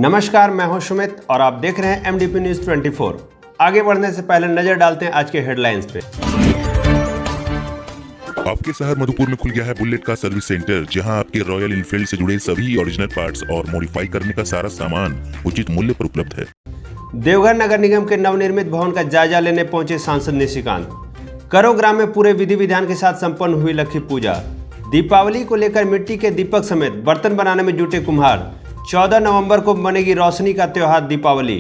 नमस्कार, मैं हूं सुमित और आप देख रहे हैं MDP न्यूज 24। आगे बढ़ने से पहले नजर डालते हैं आज के हेडलाइंस पे। आपके शहर मधुपुर में खुल गया है बुलेट का सर्विस सेंटर, जहां आपके रॉयल इनफील्ड से जुड़े सभी ओरिजिनल पार्ट्स और मॉडिफाई करने का सारा सामान उचित मूल्य पर उपलब्ध है। देवघर नगर निगम के नवनिर्मित भवन का जायजा लेने पहुंचे सांसद निशिकांत। करो ग्राम में पूरे विधि विधान के साथ संपन्न हुई लक्ष्मी पूजा। दीपावली को लेकर मिट्टी के दीपक समेत बर्तन बनाने में जुटे कुम्हार। 14 नवंबर को बनेगी रोशनी का त्योहार दीपावली।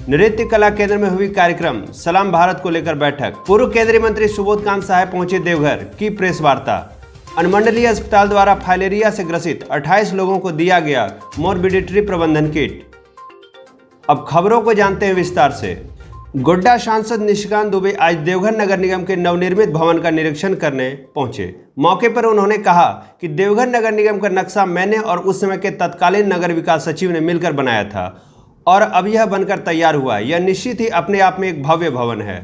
नृत्य कला केंद्र में हुई कार्यक्रम सलाम भारत को लेकर बैठक। पूर्व केंद्रीय मंत्री सुबोध कांत साहब पहुंचे देवघर, की प्रेस वार्ता। अनुमंडलीय अस्पताल द्वारा फाइलेरिया से ग्रसित 28 लोगों को दिया गया मोरबिडिटी प्रबंधन किट। अब खबरों को जानते हैं विस्तार से। गोड्डा सांसद निशिकांत दुबे आज देवघर नगर निगम के नवनिर्मित भवन का निरीक्षण करने पहुंचे। मौके पर उन्होंने कहा कि देवघर नगर निगम का नक्शा मैंने और उस समय के तत्कालीन नगर विकास सचिव ने मिलकर बनाया था और अब यह बनकर तैयार हुआ। यह निश्चित ही अपने आप में एक भव्य भवन है।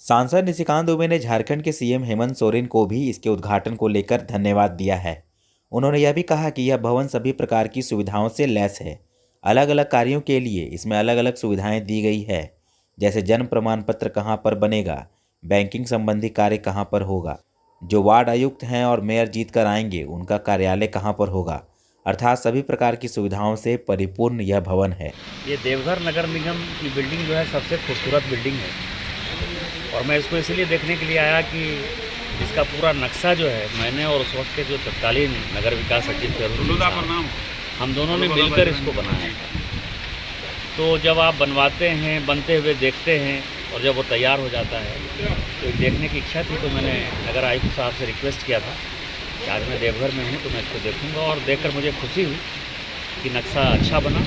सांसद निशिकांत दुबे ने झारखंड के सीएम हेमंत सोरेन को भी इसके उद्घाटन को लेकर धन्यवाद दिया है। उन्होंने यह भी कहा कि यह भवन सभी प्रकार की सुविधाओं से लैस है। अलग अलग कार्यों के लिए इसमें अलग अलग सुविधाएं दी गई है, जैसे जन्म प्रमाण पत्र कहाँ पर बनेगा, बैंकिंग संबंधी कार्य कहाँ पर होगा, जो वार्ड आयुक्त हैं और मेयर जीत कर आएंगे उनका कार्यालय कहाँ पर होगा, अर्थात सभी प्रकार की सुविधाओं से परिपूर्ण यह भवन है। ये देवघर नगर निगम की बिल्डिंग जो है सबसे खूबसूरत बिल्डिंग है और मैं इसको इसलिए देखने के लिए आया कि इसका पूरा नक्शा जो है मैंने और उस वक्त के जो तत्कालीन नगर विकास सचिव थे हम दोनों ने मिलकर इसको बनाया था। तो जब आप बनवाते हैं, बनते हुए देखते हैं और जब वो तैयार हो जाता है तो देखने की इच्छा थी। तो मैंने नगर आयुक्त साहब से रिक्वेस्ट किया था कि आज मैं देवघर में हूँ तो मैं इसको देखूँगा और देखकर मुझे खुशी हुई कि नक्शा अच्छा बना।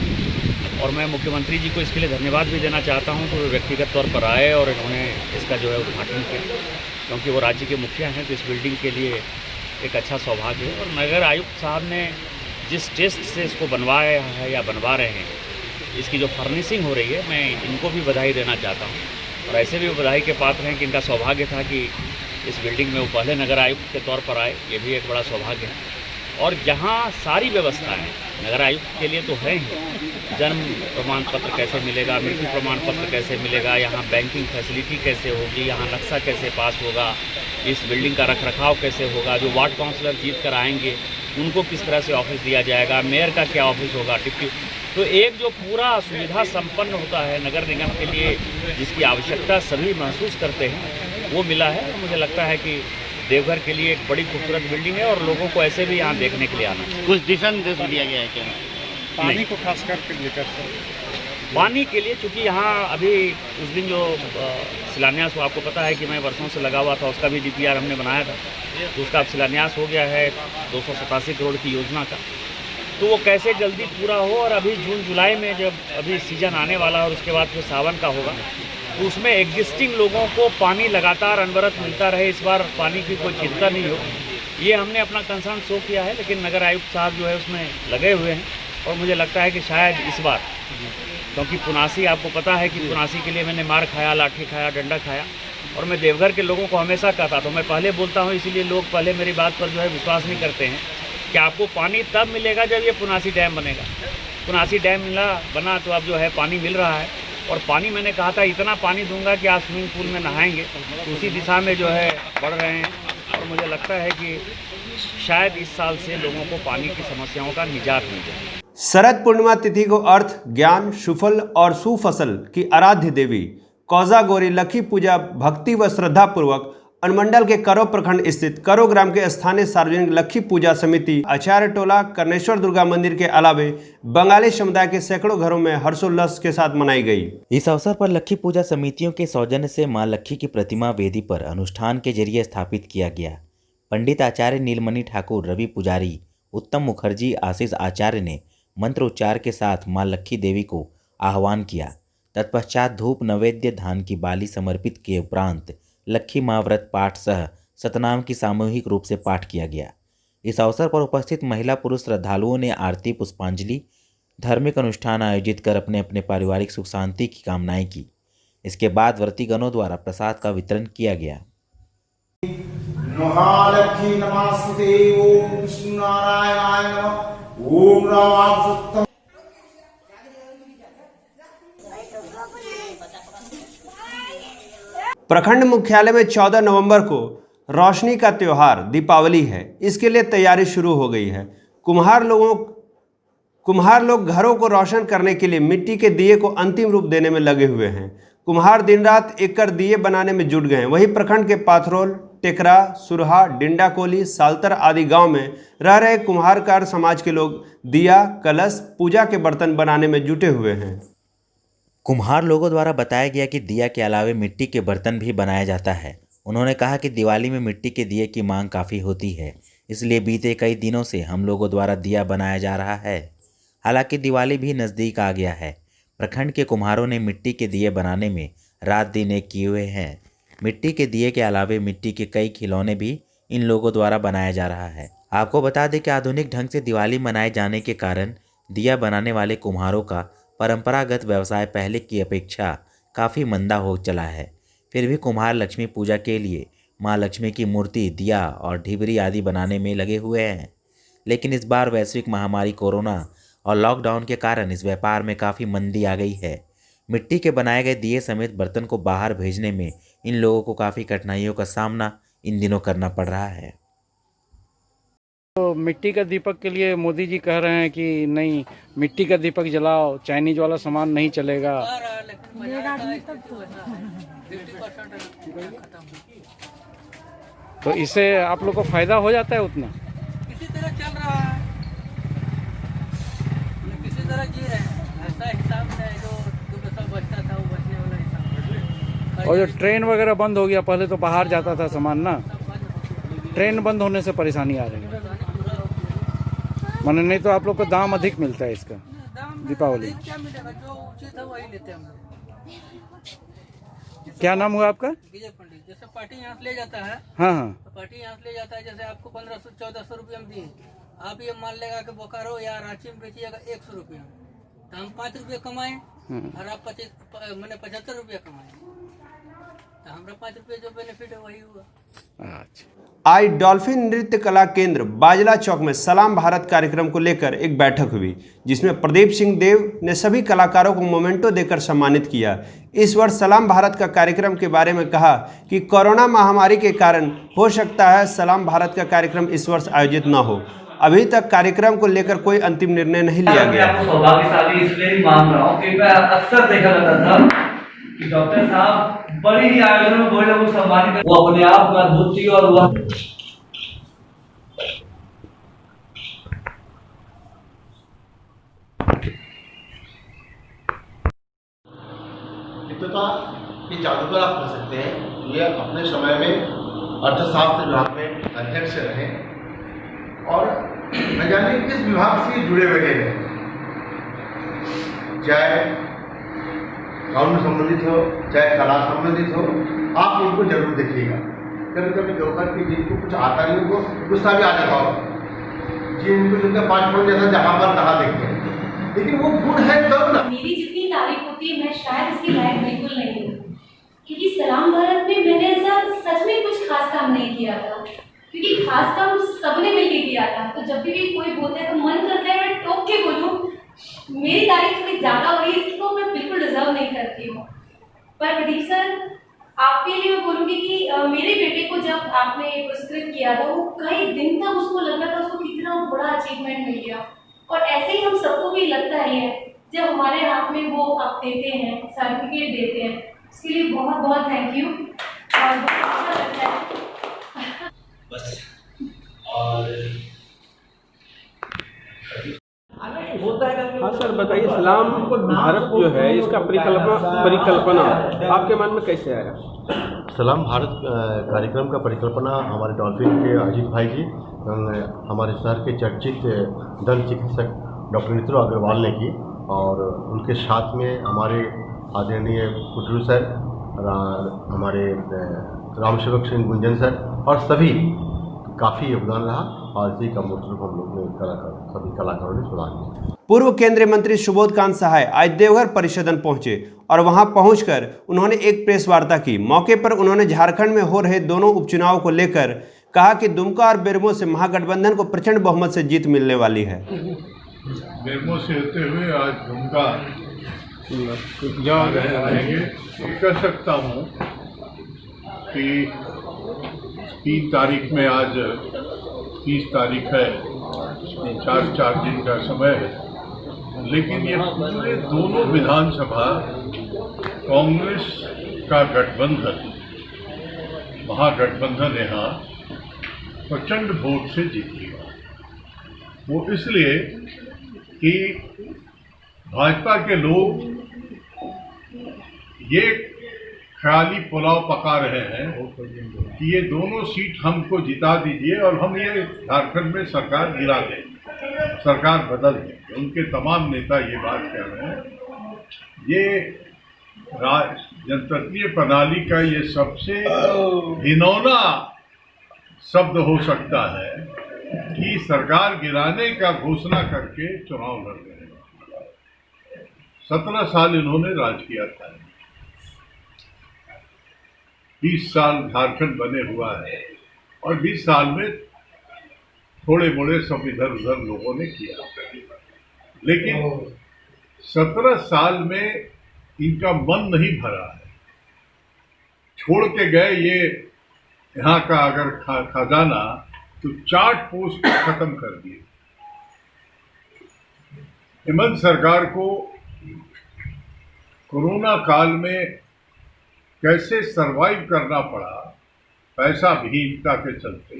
और मैं मुख्यमंत्री जी को इसके लिए धन्यवाद भी देना चाहता हूँ कि वो व्यक्तिगत तौर पर आए और इन्होंने इसका जो है उद्घाटन किया, क्योंकि वो राज्य के मुखिया हैं तो इस बिल्डिंग के लिए एक अच्छा सौभाग्य है। और नगर आयुक्त साहब ने जिस टेस्ट से इसको बनवाया है या बनवा रहे हैं, इसकी जो फर्निशिंग हो रही है, मैं इनको भी बधाई देना चाहता हूँ और ऐसे भी बधाई के पात्र हैं कि इनका सौभाग्य था कि इस बिल्डिंग में वो पहले नगर आयुक्त के तौर पर आए। ये भी एक बड़ा सौभाग्य है। और जहाँ सारी व्यवस्थाएं नगर आयुक्त के लिए तो है ही, जन्म प्रमाण पत्र कैसे मिलेगा, मृत्यु प्रमाण पत्र कैसे मिलेगा, यहाँ बैंकिंग फैसिलिटी कैसे होगी, यहाँ नक्शा कैसे पास होगा, इस बिल्डिंग का रखरखाव कैसे होगा, जो वार्ड काउंसलर जीत कर आएंगे उनको किस तरह से ऑफिस दिया जाएगा, मेयर का क्या ऑफिस होगा, डिप्टी। तो एक जो पूरा सुविधा संपन्न होता है नगर निगम के लिए, जिसकी आवश्यकता सभी महसूस करते हैं, वो मिला है। और मुझे लगता है कि देवघर के लिए एक बड़ी खूबसूरत बिल्डिंग है और लोगों को ऐसे भी यहाँ देखने के लिए आना चाहिए। कुछ दिशा निर्देश दिया गया है क्या पानी को खास करके लेकर? पानी के लिए चूँकि यहाँ अभी उस दिन जो शिलान्यास हुआ, आपको पता है कि मैं वर्षों से लगा हुआ था, उसका भी DPR हमने बनाया था, तो उसका अब शिलान्यास हो गया है 287 करोड़ की योजना का। तो वो कैसे जल्दी पूरा हो और अभी जून जुलाई में जब अभी सीजन आने वाला है और उसके बाद फिर सावन का होगा, तो उसमें एग्जिस्टिंग लोगों को पानी लगातार अनवरत मिलता रहे, इस बार पानी की कोई चिंता नहीं हो, ये हमने अपना कंसर्न शो किया है। लेकिन नगर आयुक्त साहब जो है उसमें लगे हुए हैं और मुझे लगता है कि शायद इस बार, क्योंकि पुनासी आपको पता है कि पुनासी के लिए मैंने मार खाया, लाठी खाया, डंडा खाया और मैं देवघर के लोगों को हमेशा कहता, तो मैं पहले बोलता हूँ, इसीलिए लोग पहले मेरी बात पर जो है विश्वास नहीं करते हैं कि आपको पानी तब मिलेगा जब ये पुनासी डैम बनेगा। पुनासी डैम बना तो अब जो है पानी मिल रहा है और पानी मैंने कहा था इतना पानी दूंगा कि आप स्विमिंग पूल में नहाएंगे, तो उसी दिशा में जो है बढ़ रहे हैं। और मुझे लगता है कि शायद इस साल से लोगों को पानी की समस्याओं का निजात मिल जाए। शरद पूर्णिमा तिथि को अर्थ, ज्ञान, सुफल और सुफसल की आराध्य देवी कौजा गौरी लक्ष्मी पूजा भक्ति व श्रद्धा पूर्वक अनुमंडल के करो प्रखंड स्थित करो ग्राम के स्थानीय सार्वजनिक लक्ष्मी पूजा समिति, आचार्य टोला, कर्णेश्वर दुर्गा मंदिर के अलावे बंगाली समुदाय के सैकड़ों घरों में हर्षोल्लास के साथ मनाई गई। इस अवसर पर लक्ष्मी पूजा समितियों के सौजन्य से मां लक्ष्मी की प्रतिमा वेदी पर अनुष्ठान के जरिए स्थापित किया गया। पंडित आचार्य नीलमणि ठाकुर, रवि पुजारी, उत्तम मुखर्जी, आशीष आचार्य ने मंत्रोच्चार के साथ मां लक्ष्मी देवी को आह्वान किया। तत्पश्चात धूप, नैवेद्य, धान की बाली समर्पित के उपरांत लक्ष्मी मां व्रत पाठ सह सतनाम की सामूहिक रूप से पाठ किया गया। इस अवसर पर उपस्थित महिला पुरुष श्रद्धालुओं ने आरती, पुष्पांजलि, धार्मिक अनुष्ठान आयोजित कर अपने अपने पारिवारिक सुख शांति की कामनाएं की। इसके बाद व्रतीगणों द्वारा प्रसाद का वितरण किया गया। महालक्ष्मी नमस्ते। ओम विष्णु नारायणाय नमः। ओम राम प्रखंड मुख्यालय में 14 नवंबर को रोशनी का त्यौहार दीपावली है। इसके लिए तैयारी शुरू हो गई है। कुम्हार लोग घरों को रोशन करने के लिए मिट्टी के दिए को अंतिम रूप देने में लगे हुए हैं। कुम्हार दिन रात एककर दिए बनाने में जुट गए हैं। वहीं प्रखंड के पाथरोल, टेकरा, सुरहा, डिंडाकोली, सालतर आदि गांव में रह रहे कुम्हारकार समाज के लोग दिया, कलश, पूजा के बर्तन बनाने में जुटे हुए हैं। कुम्हार लोगों द्वारा बताया गया कि दिया के अलावे मिट्टी के बर्तन भी बनाया जाता है। उन्होंने कहा कि दिवाली में मिट्टी के दिए की मांग काफ़ी होती है, इसलिए बीते कई दिनों से हम लोगों द्वारा दिया बनाया जा रहा है। हालांकि दिवाली भी नज़दीक आ गया है। प्रखंड के कुम्हारों ने मिट्टी के दिए बनाने में रात दिन एक किए हुए हैं। मिट्टी के दिए के अलावे मिट्टी के कई खिलौने भी इन लोगों द्वारा बनाया जा रहा है। आपको बता दें कि आधुनिक ढंग से दिवाली मनाए जाने के कारण दिया बनाने वाले कुम्हारों का परंपरागत व्यवसाय पहले की अपेक्षा काफ़ी मंदा हो चला है। फिर भी कुम्हार लक्ष्मी पूजा के लिए माँ लक्ष्मी की मूर्ति, दिया और ढिबरी आदि बनाने में लगे हुए हैं। लेकिन इस बार वैश्विक महामारी कोरोना और लॉकडाउन के कारण इस व्यापार में काफ़ी मंदी आ गई है। मिट्टी के बनाए गए दिए समेत बर्तन को बाहर भेजने में इन लोगों को काफ़ी कठिनाइयों का सामना इन दिनों करना पड़ रहा है। तो मिट्टी का दीपक के लिए मोदी जी कह रहे हैं कि नहीं, मिट्टी का दीपक जलाओ, चाइनीज वाला सामान नहीं चलेगा। तो इससे आप लोग को फायदा हो जाता है उतना? किसी तरह चल रहा है, किसी तरह जी रहे हैं। ऐसा हिसाब से जो पैसा बचता था वो बचने वाला हिसाब। और जो ट्रेन वगैरह बंद हो गया, पहले तो बाहर जाता था सामान ना, ट्रेन बंद होने से परेशानी आ रही है। माने नहीं तो आप लोग को दाम अधिक मिलता है इसका दीपावली। क्या मिलेगा, जो उचित है वही लेते हैं हम लोग। क्या नाम हुआ आपका? विजय पंडित। जैसे पार्टी यहाँ से ले जाता है, हाँ हाँ, तो पार्टी यहाँ से ले जाता है। जैसे आपको 1500-1400 रुपये में दिए, आप ये मान लेगा कि बोकारो या रांची में बेचिएगा 100 रुपये में, तो हम 5 रुपये कमाए और आप 75 रुपये कमाए, तो हमारा 5 रुपये जो बेनिफिट है वही हुआ। अच्छा। आज डॉल्फिन नृत्य कला केंद्र बाजला चौक में सलाम भारत कार्यक्रम को लेकर एक बैठक हुई, जिसमें प्रदीप सिंह देव ने सभी कलाकारों को मोमेंटो देकर सम्मानित किया। इस वर्ष सलाम भारत का कार्यक्रम के बारे में कहा कि कोरोना महामारी के कारण हो सकता है सलाम भारत का कार्यक्रम इस वर्ष आयोजित न हो। अभी तक कार्यक्रम को लेकर कोई अंतिम निर्णय नहीं लिया गया। आपको सौभाग्यशाली इसलिए ही मान रहा हूँ कि मैं अक्सर देखा जाता था कि डॉक्टर साहब बड़ी ही आयोजन में बड़े लोगों को सम्मानित, वो अपने आप में अद्भुत थी। और वह ये जादूगर आप कह सकते हैं। ये अपने समय में अर्थशास्त्र विभाग में अध्यक्ष रहे और न जाने किस विभाग से जुड़े हुए रहे, चाहे कानून संबंधित हो चाहे कला संबंधित हो। आप इनको जरूर देखिएगा। कभी कभी जोकर की जिनको कुछ आता नहीं उनको गुस्सा भी आ जाता हो, जिनके 5 फुट जैसा जहाँ पर कहा देखते हैं, लेकिन वो गुण है तब ना। मेरी जितनी तारीफ होती है मैं शायद इसके लायक बिल्कुल नहीं हूँ, क्योंकि सलाम भारत में मैंने ऐसा सच में कुछ खास काम नहीं किया था, क्योंकि खास काम सबने मिलकर किया था। तो जब भी कोई बोलता है तो मन करता है मैं टोक के बोलूँ, मेरी तारीफ थोड़ी ज़्यादा हो रही है, इसको मैं बिल्कुल डिजर्व नहीं करती हूँ। पर प्रदीप सर, आपके लिए मैं बोलूँगी कि मेरे बेटे को जब आपने पुरस्कृत किया था, वो कई दिन तक उसको लग रहा था उसको कितना बड़ा अचीवमेंट मिल गया। और ऐसे ही हम सबको भी लगता ही है जब हमारे हाथ में वो आप देते हैं, सर्टिफिकेट देते हैं। इसके लिए बहुत बहुत थैंक यू और बहुत अच्छा लगता है बस। और हाँ सर, बताइए सलाम भारत जो है इसका परिकल्पना आपके मन में कैसे आया? सलाम भारत कार्यक्रम का परिकल्पना हमारे डॉल्फिन के अजीत भाई जी, हमारे शहर के चर्चित दंत चिकित्सक डॉक्टर नितिन अग्रवाल ने की, और उनके साथ में हमारे आदरणीय कुटरू सर, हमारे रामसेवक सिंह गुंजन सर और सभी काफ़ी योगदान रहा, और इसी का मूर्त रूप हम लोग ने सभी कलाकारों ने सुधार किया। पूर्व केंद्रीय मंत्री सुबोध कांत सहाय आज देवघर परिषदन पहुंचे और वहां पहुंचकर उन्होंने एक प्रेस वार्ता की। मौके पर उन्होंने झारखंड में हो रहे दोनों उपचुनाव को लेकर कहा कि दुमका और बेरमो से महागठबंधन को प्रचंड बहुमत से जीत मिलने वाली है। बेरमो से होते हुए आज दुमका रहेंगे। कह सकता हूँ कि 3 तारीख में, आज 30 तारीख है, 4 दिन का समय है, लेकिन ये पूरे दोनों विधानसभा कांग्रेस का गठबंधन, महागठबंधन यहाँ प्रचंड वोट से जीतेगा। वो इसलिए कि भाजपा के लोग ये ख्याली पुलाव पका रहे हैं कि ये दोनों सीट हमको जिता दीजिए और हम ये झारखंड में सरकार गिरा दें, सरकार बदल दें। उनके तमाम नेता ये बात कह रहे हैं। ये जनतंत्रीय प्रणाली का ये सबसे घिनौना शब्द हो सकता है कि सरकार गिराने का घोषणा करके चुनाव लड़ रहे हैं। 17 साल इन्होंने राज किया था, 20 साल झारखंड बने हुआ है और 20 साल में थोड़े मोड़े सब इधर उधर लोगों ने किया, लेकिन 17 साल में इनका मन नहीं भरा है। छोड़ के गए ये यहाँ का अगर खजाना तो 4 पोस्ट खत्म कर दिए। हेमंत सरकार को कोरोना काल में कैसे सरवाइव करना पड़ा, पैसा विहीनता के चलते,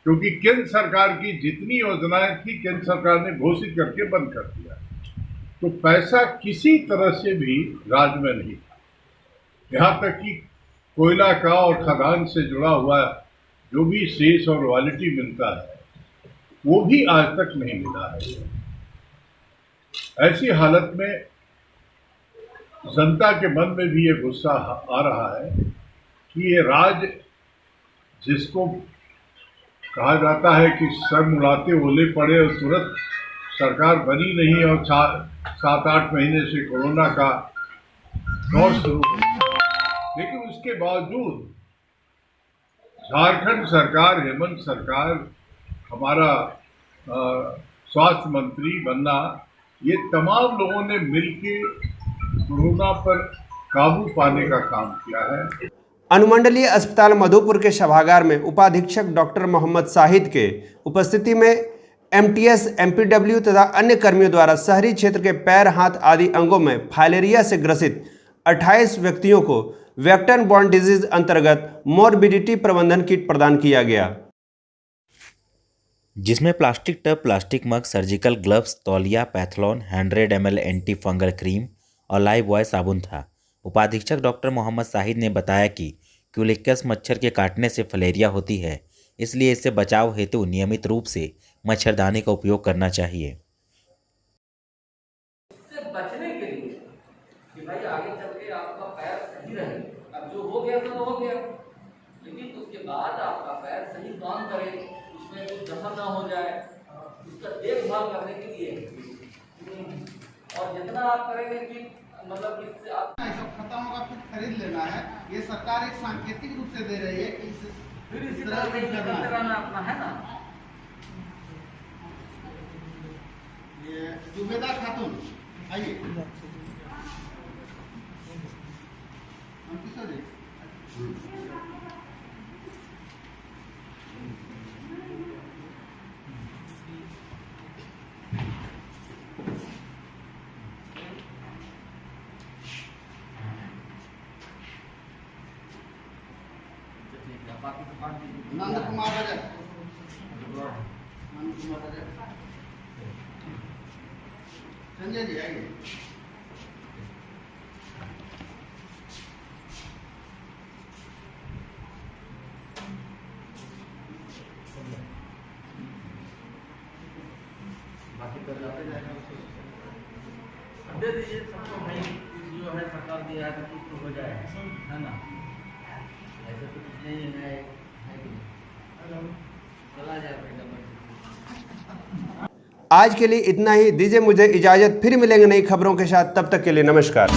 क्योंकि केंद्र सरकार की जितनी योजनाएं थी केंद्र सरकार ने घोषित करके बंद कर दिया, तो पैसा किसी तरह से भी राज्य में नहीं था। यहाँ तक कि कोयला का और खदान से जुड़ा हुआ जो भी शेष और रॉयल्टी मिलता है वो भी आज तक नहीं मिला है। ऐसी हालत में जनता के मन में भी ये गुस्सा आ रहा है कि ये राज जिसको कहा जाता है कि सर मुड़ाते ओले पड़े और तुरंत सरकार बनी नहीं और 7-8 महीने से कोरोना का दौर शुरू हो, लेकिन उसके बावजूद झारखंड सरकार, हेमंत सरकार, हमारा स्वास्थ्य मंत्री बनना, ये तमाम लोगों ने मिलके कोरोना पर काबू पाने का काम किया है। अनुमंडलीय अस्पताल मधुपुर के सभागार में उपाधीक्षक डॉक्टर मोहम्मद शाहिद के उपस्थिति में एमटीएस, एमपीडब्ल्यू तथा अन्य कर्मियों द्वारा शहरी क्षेत्र के पैर, हाथ आदि अंगों में फाइलेरिया से ग्रसित 28 व्यक्तियों को वेक्टर बॉर्न डिजीज अंतर्गत मोरबिडिटी प्रबंधन किट प्रदान किया गया, जिसमें प्लास्टिक टब, प्लास्टिक मग, सर्जिकल ग्लव्स, तौलिया, पैथलॉन, 100 ml एंटी फंगल क्रीम और लाइव बॉय साबुन था। उपाधीक्षक डॉक्टर मोहम्मद शाहिद ने बताया कि क्यूलेक्टस मच्छर के काटने से फलेरिया होती है, इसलिए इससे बचाव हेतु नियमित रूप से मच्छरदानी का उपयोग करना चाहिए। इससे बचने के लिए कि भाई आगे चल के आपका पैर सही रहे, अब जो हो गया तो हो गया, लेकिन उसके बाद आपका पैर सही काम करे, उसमें कुछ जमा ना हो जाए, उसका देखभाल करने के लिए और जितना आप करेंगे कि मतलब इससे आप सब खत्म होगा फिर खरीद लेना है। ये सरकार एक सांकेतिक रूप से दे रही है कि फिर इसी तरह से करना अपना है ना। ये जुबेदा खातून आइए, नंद कुमार राजा, संजय जी आइए। दे दीजिए सबको भाई, जो है सरकार दिया है तो हो जाए, है ना। ऐसे तो कुछ नहीं है चला जाए बेटा। आज के लिए इतना ही। दीजिए मुझे इजाजत, फिर मिलेंगे नई खबरों के साथ। तब तक के लिए नमस्कार।